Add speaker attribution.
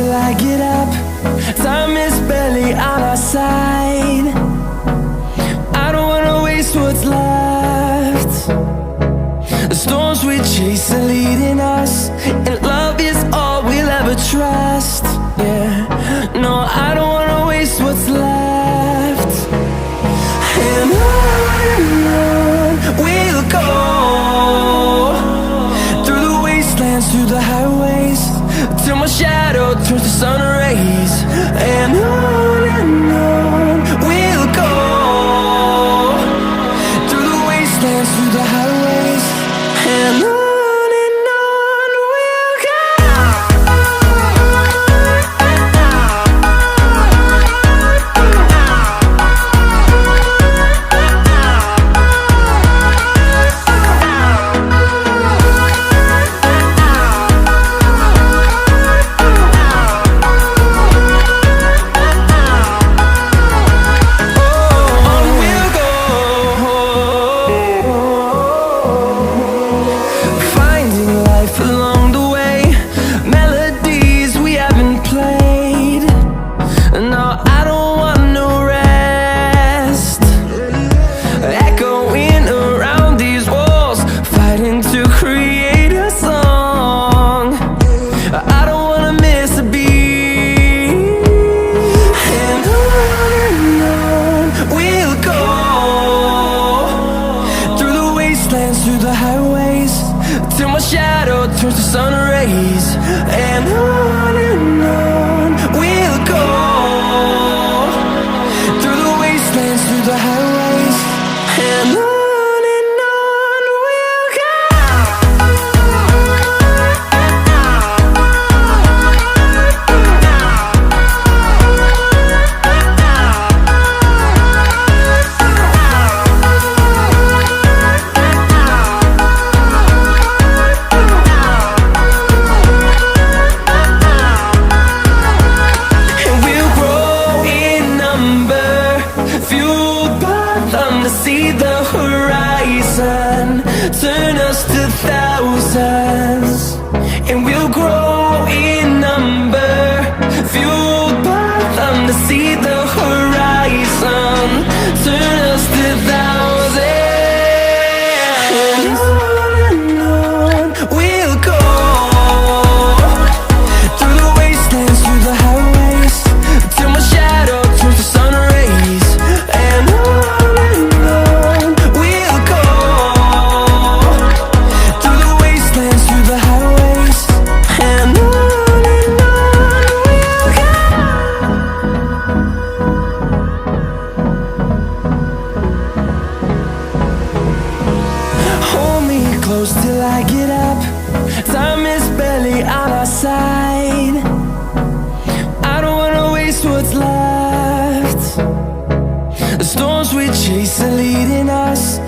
Speaker 1: till I get up. Time is barely on our side. I don't wanna waste what's left. The storms we chase are leading us, and love is all we'll ever trust. Yeah, no, I don't wanna waste what's left. And on we'll go, through the wastelands, through the highways, till my shadow turns to sun rays. And on we'll go, through the wastelands, through the highways, and on we'll go. Through the highways, till my shadow turns to sun rays. And on we'll go, through the wastelands, through the highways, and on we'll go. See the horizon turn us to thousands, and we'll grow in number, fueled by them. To see the horizon turn us to thousands, and on we'll go, through the wastelands, through the highways, till my shadow turns to sun rays. And close till I get up. Time is barely on our side. I don't wanna waste what's left. The storms we chase are leading us,